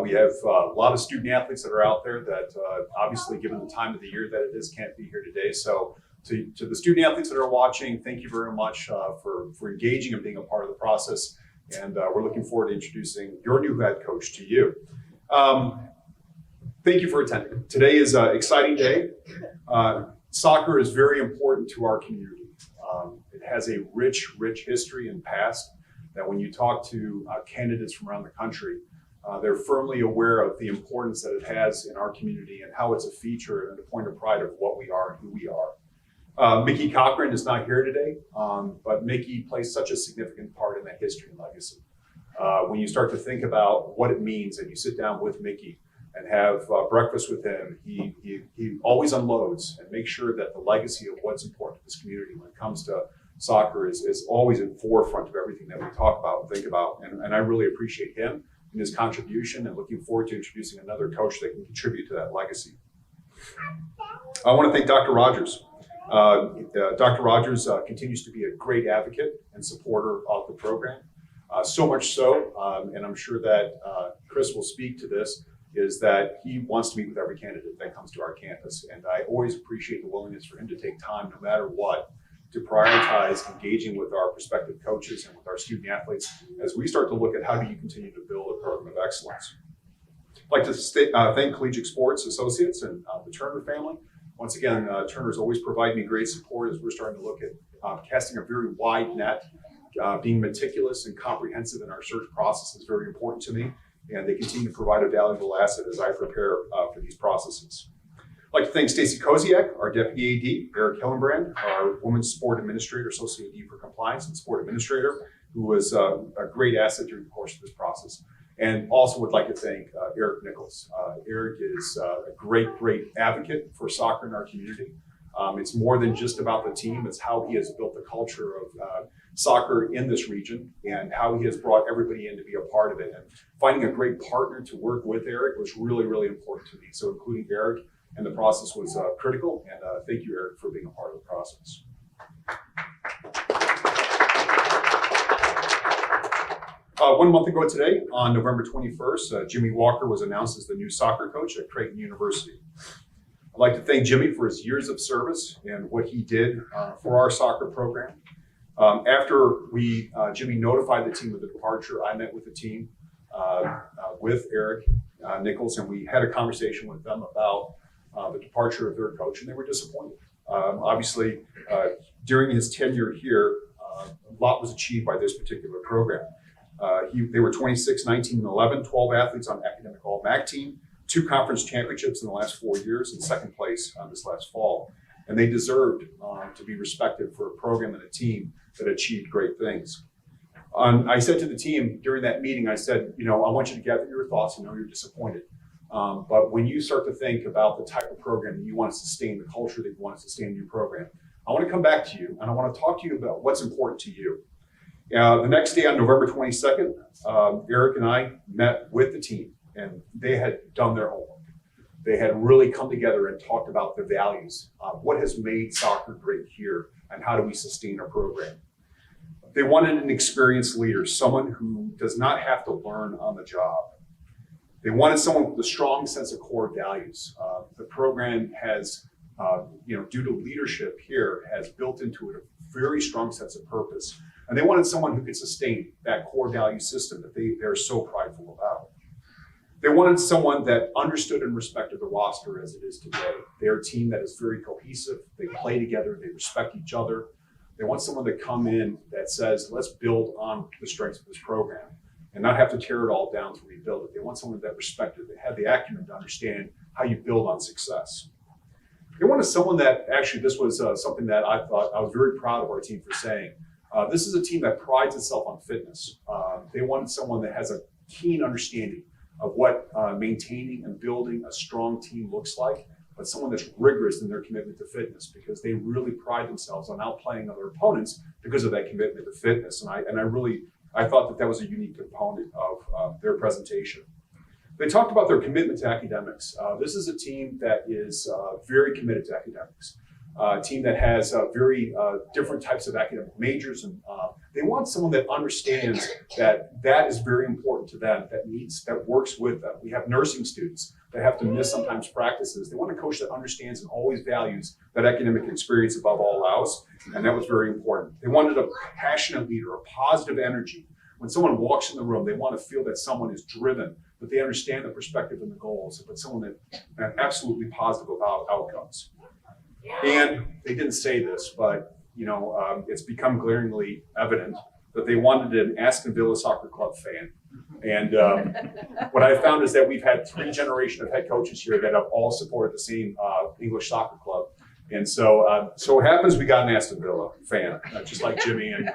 We have a lot of student athletes that are out there that obviously, given the time of the year that it is, can't be here today. So to the student athletes that are watching, thank you very much for engaging and being a part of the process. And we're looking forward to introducing your new head coach to you. Thank you for attending. Today is an exciting day. Soccer is very important to our community. It has a rich history and past that when you talk to candidates from around the country, they're firmly aware of the importance that it has in our community and how it's a feature and a point of pride of what we are and who we are. Mickey Cochran is not here today, but Mickey plays such a significant part in that history and legacy. When you start to think about what it means and you sit down with Mickey and have breakfast with him, he always unloads and makes sure that the legacy of what's important to this community when it comes to soccer is always in forefront of everything that we talk about and think about. And I really appreciate him and his contribution, and looking forward to introducing another coach that can contribute to that legacy. I want to thank Dr. Rogers. Dr. Rogers continues to be a great advocate and supporter of the program. So much so, and I'm sure that Chris will speak to this, is that he wants to meet with every candidate that comes to our campus. And I always appreciate the willingness for him to take time, no matter what, to prioritize engaging with our prospective coaches and with our student athletes as we start to look at how do you continue to build a program of excellence. I'd like to thank Collegiate Sports Associates and the Turner family. Once again, Turner's always provided me great support as we're starting to look at casting a very wide net. Being meticulous and comprehensive in our search process is very important to me, and they continue to provide a valuable asset as I prepare for these processes. I'd like to thank Stacy Koziak, our Deputy AD, Eric Hillenbrand, our Women's Sport Administrator, Associate AD for Compliance and Sport Administrator, who was a great asset during the course of this process. And also would like to thank Eric Nichols. Eric is a great advocate for soccer in our community. It's more than just about the team, it's how he has built the culture of soccer in this region and how he has brought everybody in to be a part of it. And finding a great partner to work with Eric was really important to me. So including Eric and the process was critical, and thank you, Eric, for being a part of the process. One month ago today, on November 21st, Jimmy Walker was announced as the new soccer coach at Creighton University. I'd like to thank Jimmy for his years of service and what he did for our soccer program. After Jimmy notified the team of the departure, I met with the team, with Eric Nichols, and we had a conversation with them about the departure of their coach, and they were disappointed. Obviously, during his tenure here, a lot was achieved by this particular program. They were 26, 19, and 11, 12 athletes on academic All-MAC team, 2 conference championships in the last 4 years, and 2nd place this last fall. And they deserved to be respected for a program and a team that achieved great things. I said to the team during that meeting, I said, I want you to gather your thoughts. You're disappointed. But when you start to think about the type of program that you want to sustain, the culture that you want to sustain in your program, I want to come back to you and I want to talk to you about what's important to you. The next day on November 22nd, Eric and I met with the team, and they had done their homework. They had really come together and talked about the values, what has made soccer great here, and how do we sustain our program. They wanted an experienced leader, someone who does not have to learn on the job. They wanted someone with a strong sense of core values. The program has, due to leadership here, has built into it a very strong sense of purpose. And they wanted someone who could sustain that core value system that they're so prideful about. They wanted someone that understood and respected the roster as it is today. They're a team that is very cohesive. They play together. They respect each other. They want someone to come in that says, let's build on the strengths of this program and not have to tear it all down to rebuild it. They want someone that respected, that had the acumen to understand how you build on success. They wanted someone that, actually, this was something that I thought I was very proud of our team for saying. This is a team that prides itself on fitness. They wanted someone that has a keen understanding of what maintaining and building a strong team looks like, but someone that's rigorous in their commitment to fitness, because they really pride themselves on outplaying other opponents because of that commitment to fitness. And I thought that was a unique component of their presentation. They talked about their commitment to academics. This is a team that is very committed to academics. team that has very different types of academic majors, and they want someone that understands that is very important to them, that works with them. We have nursing students that have to miss sometimes practices. They want a coach that understands and always values that academic experience above all else, and that was very important. They wanted a passionate leader, a positive energy. When someone walks in the room, they want to feel that someone is driven, but they understand the perspective and the goals, but someone that absolutely positive about outcomes. And they didn't say this, but it's become glaringly evident that they wanted an Aston Villa Soccer Club fan. And what I found is that we've had 3 generations of head coaches here that have all supported the same English soccer club. And so it happens we got an Aston Villa fan, just like Jimmy and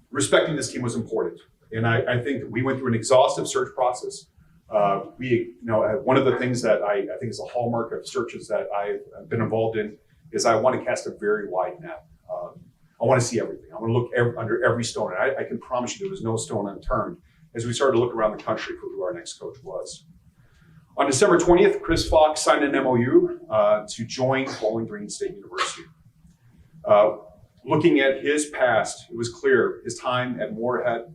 respecting this team was important. And I think we went through an exhaustive search process. One of the things that I think is a hallmark of searches that I've been involved in is I want to cast a very wide net. I want to see everything. I want to look under every stone. And I can promise you there was no stone unturned as we started to look around the country for who our next coach was. On December 20th, Chris Fox signed an MOU to join Bowling Green State University. Looking at his past, it was clear his time at Moorhead.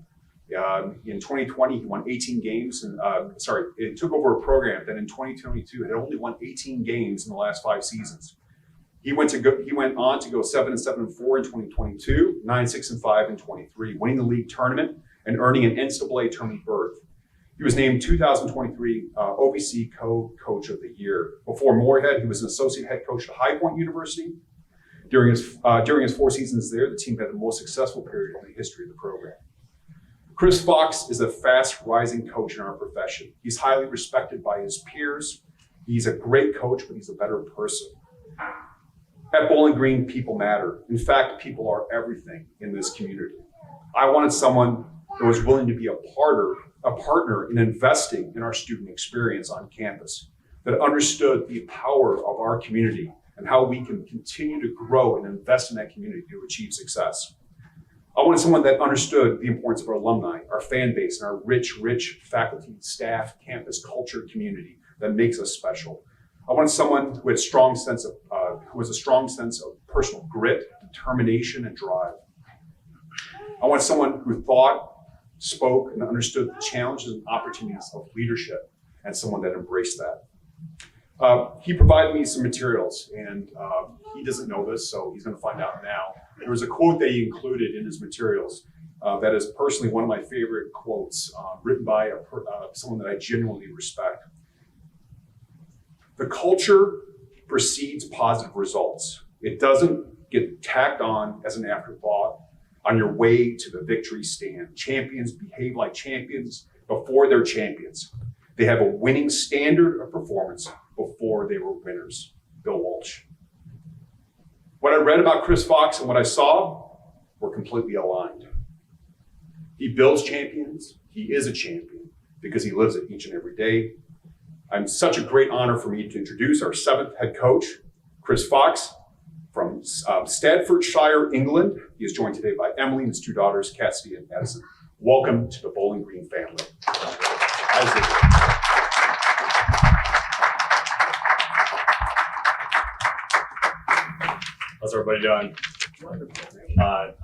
In 2020, he won 18 games, and it took over a program that in 2022 had only won 18 games in the last 5 seasons. He went on to go 7-7-4 in 2022, 9-6-5 in 23, winning the league tournament and earning an NCAA tournament berth. He was named 2023 OVC Co-Coach of the Year. Before Moorhead, he was an associate head coach at High Point University. During his 4 seasons there, the team had the most successful period in the history of the program. Chris Fox is a fast-rising coach in our profession. He's highly respected by his peers. He's a great coach, but he's a better person. At Bowling Green, people matter. In fact, people are everything in this community. I wanted someone that was willing to be a partner in investing in our student experience on campus, that understood the power of our community and how we can continue to grow and invest in that community to achieve success. I wanted someone that understood the importance of our alumni, our fan base, and our rich faculty, staff, campus culture community that makes us special. I wanted someone who had a strong sense of personal grit, determination, and drive. I wanted someone who thought, spoke, and understood the challenges and opportunities of leadership, and someone that embraced that. He provided me some materials, and he doesn't know this, so he's going to find out now. There was a quote that he included in his materials that is personally one of my favorite quotes, written by someone that I genuinely respect. The culture precedes positive results. It doesn't get tacked on as an afterthought on your way to the victory stand. Champions behave like champions before they're champions. They have a winning standard of performance before they were winners. Bill Walsh. What I read about Chris Fox and what I saw were completely aligned. He builds champions. He is a champion because he lives it each and every day. I'm such a great honor for me to introduce our 7th head coach, Chris Fox, from Staffordshire, England. He is joined today by Emily and his 2 daughters, Cassidy and Addison. Welcome to the Bowling Green family. How's everybody doing?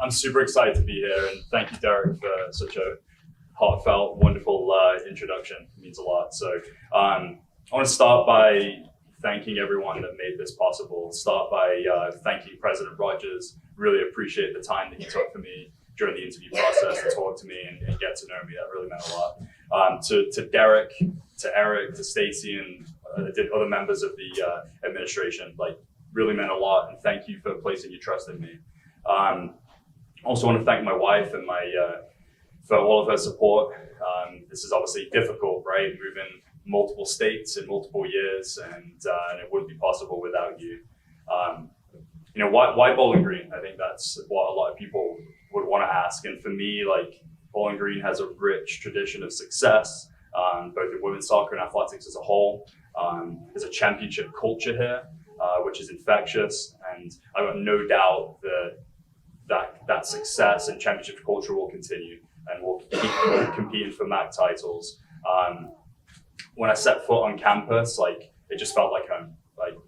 I'm super excited to be here, and thank you, Derek, for such a heartfelt, wonderful introduction. It means a lot. So I want to start by thanking everyone that made this possible. Start by thanking President Rogers. Really appreciate the time that he took for me during the interview process to talk to me and get to know me. That really meant a lot. To Derek, to Eric, to Stacy, and other members of the administration, really meant a lot, and thank you for placing your trust in me. Also want to thank my wife and for all of her support. This is obviously difficult, right? Moving multiple states in multiple years, and it wouldn't be possible without you. Why Bowling Green? I think that's what a lot of people would want to ask. And for me, Bowling Green has a rich tradition of success, both in women's soccer and athletics as a whole. There's a championship culture here, which is infectious, and I've got no doubt that success and championship culture will continue, and we'll keep competing for MAC titles. When I set foot on campus, it just felt like home.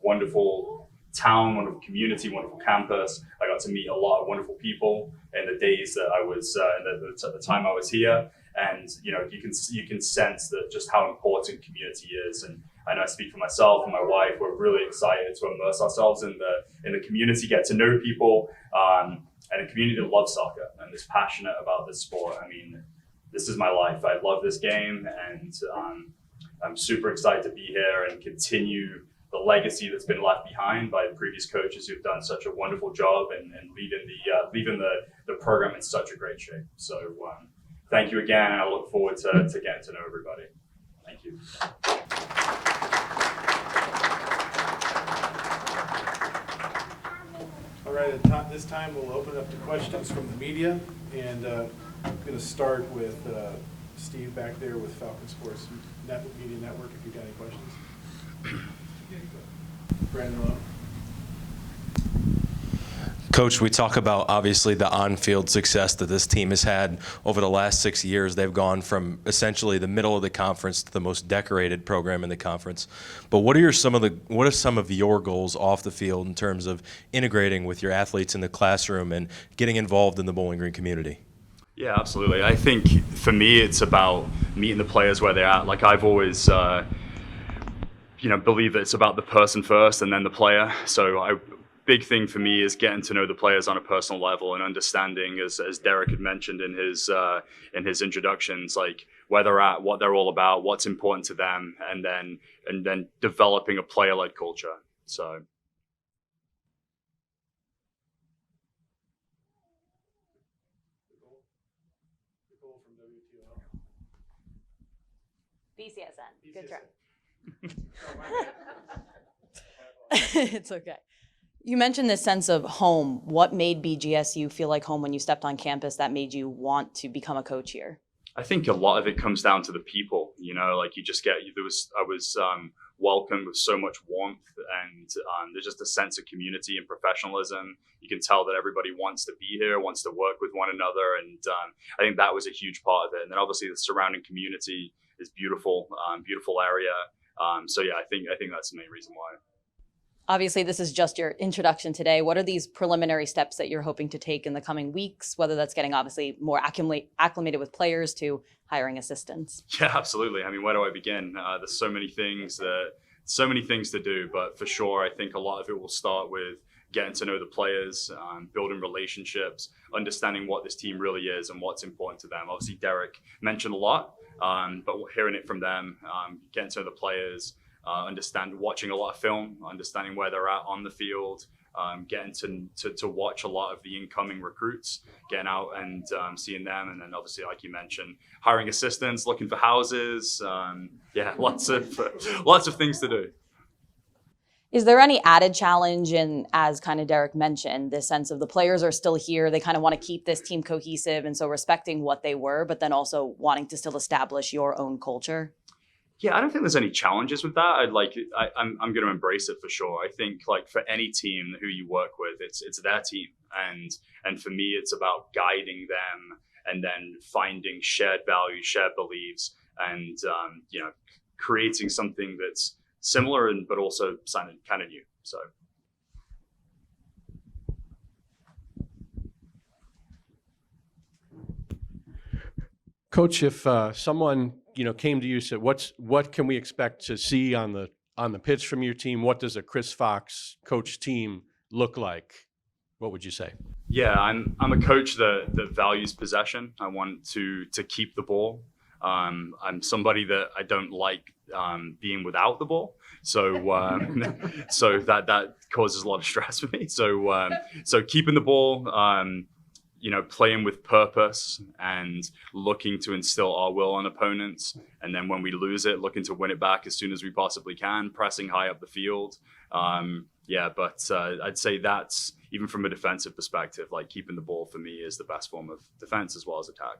wonderful town, wonderful community, wonderful campus. I got to meet a lot of wonderful people in the days that I was, at the time I was here. And, you can sense that just how important community is. And I know I speak for myself and my wife, we're really excited to immerse ourselves in the community, get to know people, and a community that loves soccer and is passionate about this sport. I mean, this is my life. I love this game, and I'm super excited to be here and continue the legacy that's been left behind by the previous coaches who've done such a wonderful job and leaving the program in such a great shape. So thank you again, and I look forward to getting to know everybody. Thank you. All right, at this time we'll open up to questions from the media, and I'm going to start with Steve back there with Falcon Sports Media Network, if you've got any questions. Brandon Lowe. Coach, we talk about obviously the on-field success that this team has had over the last 6 years. They've gone from essentially the middle of the conference to the most decorated program in the conference. But what are some of your goals off the field in terms of integrating with your athletes in the classroom and getting involved in the Bowling Green community? Yeah, absolutely. I think for me, it's about meeting the players where they're at. Like I've always, believe that it's about the person first and then the player. So big thing for me is getting to know the players on a personal level and understanding, as Derek had mentioned in his introductions, like where they're at, what they're all about, what's important to them, and then developing a player-led culture. So. BCSN. Good try. It's okay. You mentioned this sense of home. What made BGSU feel like home when you stepped on campus that made you want to become a coach here? I think a lot of it comes down to the people, like you just I was welcomed with so much warmth, and there's just a sense of community and professionalism. You can tell that everybody wants to be here, wants to work with one another. And I think that was a huge part of it. And then obviously the surrounding community is beautiful, beautiful area. So yeah, I think that's the main reason why. Obviously, this is just your introduction today. What are these preliminary steps that you're hoping to take in the coming weeks, whether that's getting obviously more acclimated with players to hiring assistants? Yeah, absolutely. I mean, where do I begin? There's so many things to do, but for sure, I think a lot of it will start with getting to know the players, building relationships, understanding what this team really is and what's important to them. Obviously, Derek mentioned a lot, but hearing it from them, getting to know the players, watching a lot of film, understanding where they're at on the field, getting to watch a lot of the incoming recruits, getting out and seeing them, and then obviously, like you mentioned, hiring assistants, looking for houses. Lots of things to do. Is there any added challenge in, as kind of Derek mentioned, this sense of the players are still here, they kind of want to keep this team cohesive, and so respecting what they were, but then also wanting to still establish your own culture? Yeah, I don't think there's any challenges with that. I'm going to embrace it for sure. I think like for any team who you work with, it's their team, and for me, it's about guiding them and then finding shared values, shared beliefs, and creating something that's similar but also kind of new. So. Coach, if someone came to you and said, what can we expect to see on the pitch from your team? What does a Chris Fox coach team look like? What would you say? Yeah, I'm a coach that values possession. I want to keep the ball. I'm somebody that I don't like being without the ball. So so that causes a lot of stress for me. So keeping the ball, playing with purpose and looking to instill our will on opponents. And then when we lose it, looking to win it back as soon as we possibly can, pressing high up the field. But I'd say that's, even from a defensive perspective, like keeping the ball for me is the best form of defense as well as attack.